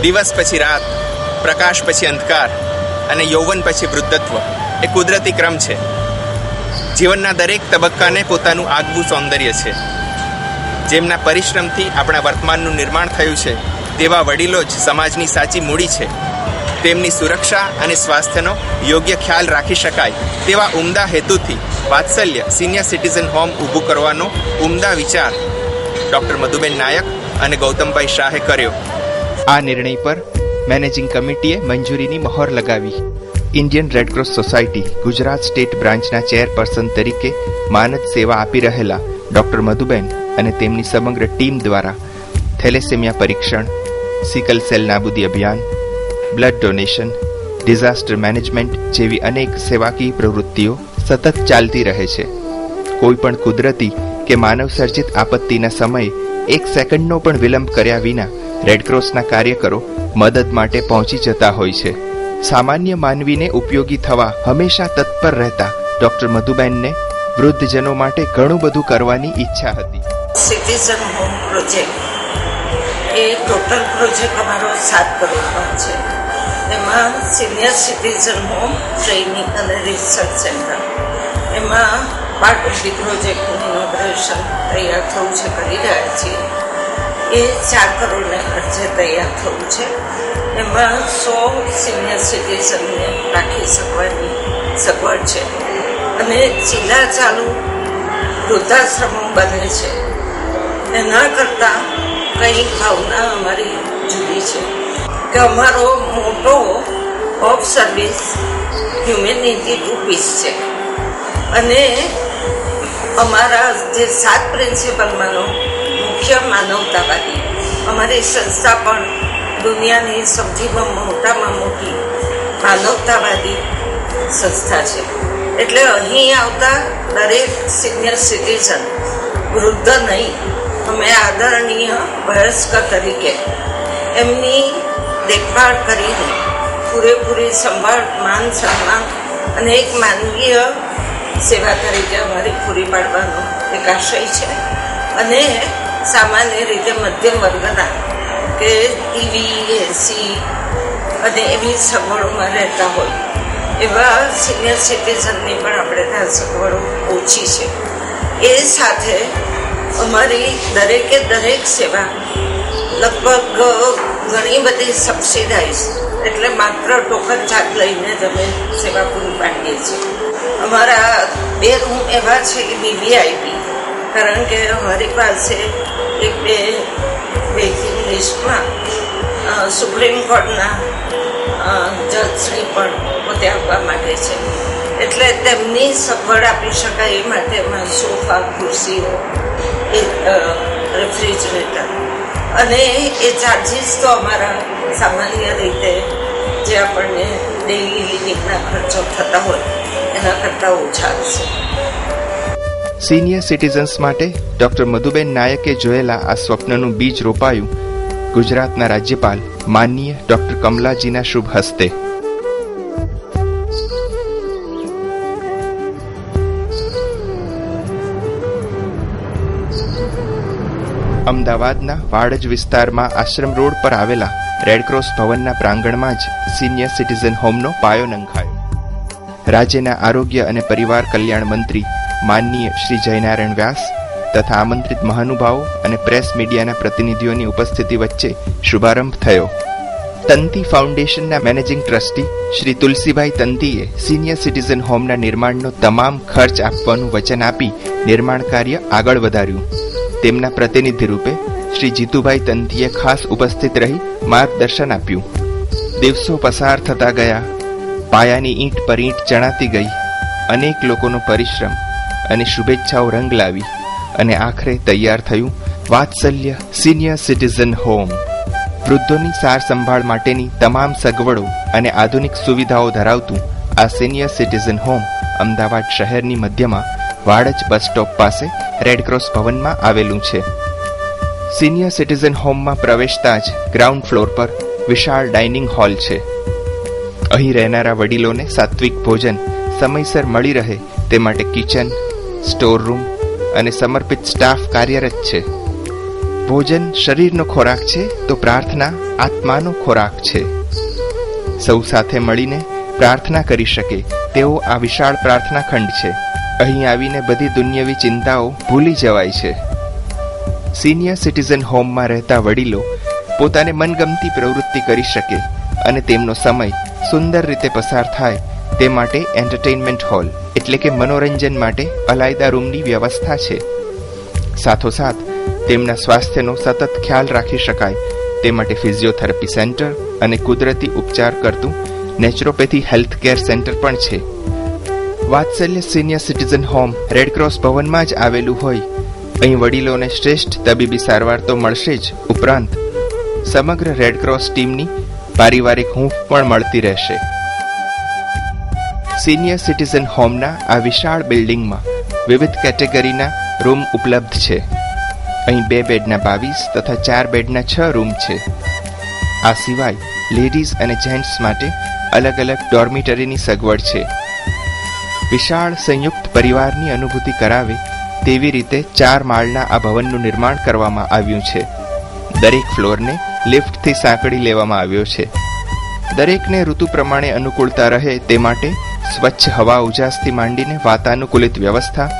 દિવસ પછી રાત, પ્રકાશ પછી અંધકાર અને યૌવન પછી વૃદ્ધત્વ એ કુદરતી ક્રમ છે. જીવનના દરેક તબક્કાને પોતાનું આગવું સૌંદર્ય છે. જેમના પરિશ્રમથી આપણા વર્તમાનનું નિર્માણ થયું છે તેવા વડીલો જ સમાજની સાચી મૂડી છે. તેમની સુરક્ષા અને સ્વાસ્થ્યનો યોગ્ય ખ્યાલ રાખી શકાય તેવા ઉમદા હેતુથી વાત્સલ્ય સિનિયર સિટીઝન હોમ ઊભું કરવાનો ઉમદા વિચાર ડૉક્ટર મધુબેન નાયક અને ગૌતમભાઈ શાહે કર્યો. આ નિર્ણય પર મેનેજિંગ કમિટીએ મંજૂરીની મહોર લગાવી. Indian Red Cross society Gujarat state બ્રાન્ચના ચેરપર્સન તરીકે માનદ સેવા આપી રહેલા ડૉક્ટર મધુબેન અને તેમની સમગ્ર ટીમ દ્વારા થેલેસેમિયા પરીક્ષણ, સિકલ સેલ નાબૂદી અભિયાન, બ્લડ ડોનેશન, ડિઝાસ્ટર મેનેજમેન્ટ જેવી અનેક સેવાકીય પ્રવૃત્તિઓ સતત ચાલતી રહે છે. કોઈ પણ કુદરતી કે માનવ સર્જિત આપત્તિના સમયે એક સેકન્ડનો પણ વિલંબ કર્યા વિના રેડક્રોસના કાર્યકરો મદદ માટે પહોંચી જતા હોય છે. સામાન્ય માનવીને ઉપયોગી થવા હંમેશા તત્પર રહેતા ડૉક્ટર મધુબેનને વૃદ્ધજનો માટે ઘણું બધું કરવાની ઈચ્છા હતી. સિટીઝન હોમ પ્રોજેક્ટ એ ટોટલ પ્રોજેક્ટ અમારો 7 કરોડનો છે. એમાં સિનિયર સિટીઝન હોમ ટ્રેનિંગ અને રિસર્ચ સેન્ટર, એમાં પાર્ટ ઓફ ધી પ્રોજેક્ટનું ઇનોગ્રેશન તૈયાર થયું છે, કરી રહ્યા છીએ. એ 4 કરોડને ખર્ચે તૈયાર થયું છે. એમાં 100 સિનિયર સિટીઝનને રાખી શકવાની સગવડ છે અને જિલ્લા ચાલુ વૃદ્ધાશ્રમો બને છે. એના કરતાં કંઈક ભાવના અમારી જુદી છે કે અમારો motto of service humanity to peace છે અને અમારા જે 7 પ્રિન્સિપલમાંનો મુખ્ય માનવતાવાદી. અમારી સંસ્થા પણ દુનિયાની સૌથી મોટામાં મોટી માનવતાવાદી સંસ્થા છે. એટલે અહીં આવતા દરેક સિનિયર સિટીઝન, વૃદ્ધ નહીં, અમે આદરણીય વયસ્ક તરીકે એમની દેખભાળ કરીને પૂરેપૂરી સંભાળ, માન સન્માન અને એક માનવીય સેવા તરીકે અમારી પૂરી પાડવાનો એક આશય છે. અને સામાન્ય રીતે મધ્યમ વર્ગના કે ટીવી, એસી અને એવી સગવડોમાં રહેતા હોય એવા સિનિયર સિટીઝનની પણ આપણે ત્યાં સગવડો ઓછી છે. એ સાથે અમારી દરેકે દરેક સેવા લગભગ ઘણી બધી સબસિડાઇઝ, એટલે માત્ર ટોકન ચાર્જ લઈને જ અમે સેવા પૂરી પાડીએ છીએ. અમારા 2 રૂમ એવા છે કે વીવીઆઈપી, કારણ કે અમારી પાસે એક બે વેઇટિંગ લિસ્ટમાં સુપ્રીમ કોર્ટના જજશ્રી પણ પોતે આવવા માટે છે. એટલે તેમની સગવડ આપી શકાય એ માટે એમાં સોફા, ખુરશીઓ, રેફ્રિજરેટર અને એ ચાર્જીસ તો અમારા સામાન્ય રીતે જે આપણને ડેઇલી લિવિંગના ખર્ચો થતા હોય એના કરતાં ઓછા છે. સિનિયર સિટીઝન્સ માટે ડૉક્ટર મધુબેન નાયકે જોયેલા આ સ્વપ્નનું બીજ રોપાયું ગુજરાતના રાજ્યપાલ માનનીય ડૉક્ટર કમલાજીના શુભ હસ્તે. અમદાવાદના વાડજ વિસ્તારમાં આશ્રમ રોડ પર આવેલા રેડક્રોસ ભવનના પ્રાંગણમાં જ સિનિયર સિટીઝન હોમનો પાયો નંખાયો. રાજ્યના આરોગ્ય અને પરિવાર કલ્યાણ મંત્રી માનનીય શ્રી જયનારાયણ વ્યાસ તથા આમંત્રિત મહાનુભાવો અને પ્રેસ મીડિયાના પ્રતિનિધિઓની ઉપસ્થિતિ વચ્ચે શુભારંભ થયો. તંતી ફાઉન્ડેશનના managing trustee Shri Tulsibhai તંતીએ senior citizen હોમના નિર્માણનો તમામ ખર્ચ આપવાનું વચન આપી નિર્માણ કાર્ય આગળ વધાર્યું. તેમના પ્રતિનિધિ રૂપે શ્રી જીતુભાઈ તંતીએ ખાસ ઉપસ્થિત રહી માર્ગદર્શન આપ્યું. દિવસો પસાર થતા ગયા, પાયાની ઈંટ પર ઈંટ ચણાતી ગઈ. અનેક લોકોનો પરિશ્રમ અને શુભેચ્છાઓ રંગ લાવી અને આખરે તૈયાર થયું વાત્સલ્ય સિનિયર સિટીઝન હોમ. વૃદ્ધોની સાર સંભાળ માટેની તમામ સગવડો અને આધુનિક સુવિધાઓ ધરાવતું આ સિનિયર સિટીઝન હોમ અમદાવાદ શહેરની મધ્યમાં વાડજ બસ સ્ટોપ પાસે રેડક્રોસ ભવનમાં આવેલું છે. સિનિયર સિટીઝન હોમમાં પ્રવેશતા જ ગ્રાઉન્ડ ફ્લોર પર વિશાળ ડાઇનિંગ હોલ છે. અહીં રહેનારા વડીલોને સાત્વિક ભોજન સમયસર મળી રહે તે માટે કિચન, સ્ટોર રૂમ અને સમર્પિત સ્ટાફ કાર્યરત છે. ભોજન શરીરનો ખોરાક છે તો પ્રાર્થના આત્માનો ખોરાક છે. સૌ સાથે મળીને પ્રાર્થના કરી શકે તેવો આ વિશાળ પ્રાર્થના ખંડ છે. અહીં આવીને બધી દુનિયાવી ચિંતાઓ ભૂલી જવાય છે. સિનિયર સિટીઝન હોમમાં રહેતા વડીલો પોતાને મનગમતી પ્રવૃત્તિ કરી શકે અને તેમનો સમય સુંદર રીતે પસાર થાય તે માટે એન્ટરટેઇનમેન્ટ હોલ એટલે કે મનોરંજન માટે અલાયદા રૂમની વ્યવસ્થા છે. સાથોસાથ તેમના સ્વાસ્થ્યનો સતત ખ્યાલ રાખી શકાય તે માટે ફિઝિયોથેરાપી સેન્ટર અને કુદરતી ઉપચાર કરતું નેચરોપેથી હેલ્થ કેર સેન્ટર પણ છે. વાત્સલ્ય સિનિયર સિટીઝન હોમ રેડક્રોસ ભવનમાં જ આવેલું હોય અહીં વડીલોને શ્રેષ્ઠ તબીબી સારવાર તો મળશે જ, ઉપરાંત સમગ્ર રેડક્રોસ ટીમની પારિવારિક હૂંફ પણ મળતી રહેશે. સિનિયર સિટીઝન હોમના આ વિશાળ બિલ્ડિંગમાં વિવિધ કેટેગરીના રૂમ ઉપલબ્ધ છે. અહીં 2 બેડના 22 તથા 4 બેડના 6 રૂમ છે. આ સિવાય લેડીઝ અને જેન્ટ્સ માટે અલગ અલગ ડોર્મિટરીની સગવડ છે. વિશાળ સંયુક્ત પરિવારની અનુભૂતિ કરાવે તેવી રીતે 4 માળના આ ભવનનું નિર્માણ કરવામાં આવ્યું છે. દરેક ફ્લોરને લિફ્ટથી સાંકળી લેવામાં આવ્યો છે. દરેકને ઋતુ પ્રમાણે અનુકૂળતા રહે તે માટે સ્વચ્છ હવા ઉજાસથી માંડીને વાતાનુકૂલિત વ્યવસ્થા,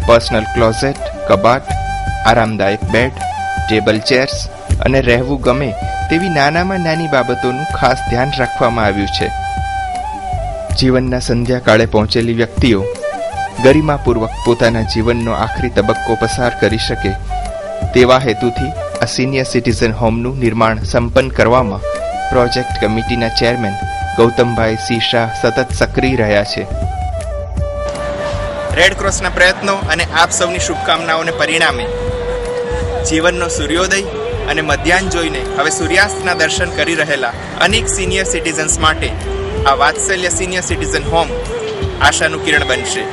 પર્સનલ ક્લોઝેટ, કબાટ, આરામદાયક બેડ, ટેબલ ચેર્સ અને રહેવું ગમે તેવી નાનામાં નાની બાબતોનું ખાસ ધ્યાન રાખવામાં આવ્યું છે. જીવનના સંધ્યાકાળે પહોંચેલી વ્યક્તિઓ ગરિમાપૂર્વક પોતાના જીવનનો આખરી તબક્કો પસાર કરી શકે તેવા હેતુથી આ સિનિયર સિટીઝન હોમનું નિર્માણ સંપન્ન કરવામાં પ્રોજેક્ટ કમિટીના ચેરમેન ગૌતમભાઈ સી શાહ સતત સક્રિય રહ્યા છે. રેડક્રોસના પ્રયત્નો અને આપ સૌની શુભકામનાઓને પરિણામે જીવનનો સૂર્યોદય અને મધ્યાહન જોઈને હવે સૂર્યાસ્તના દર્શન કરી રહેલા અનેક સિનિયર સિટીઝન્સ માટે આ વાત્સલ્ય સિનિયર સિટીઝન હોમ આશાનું કિરણ બનશે.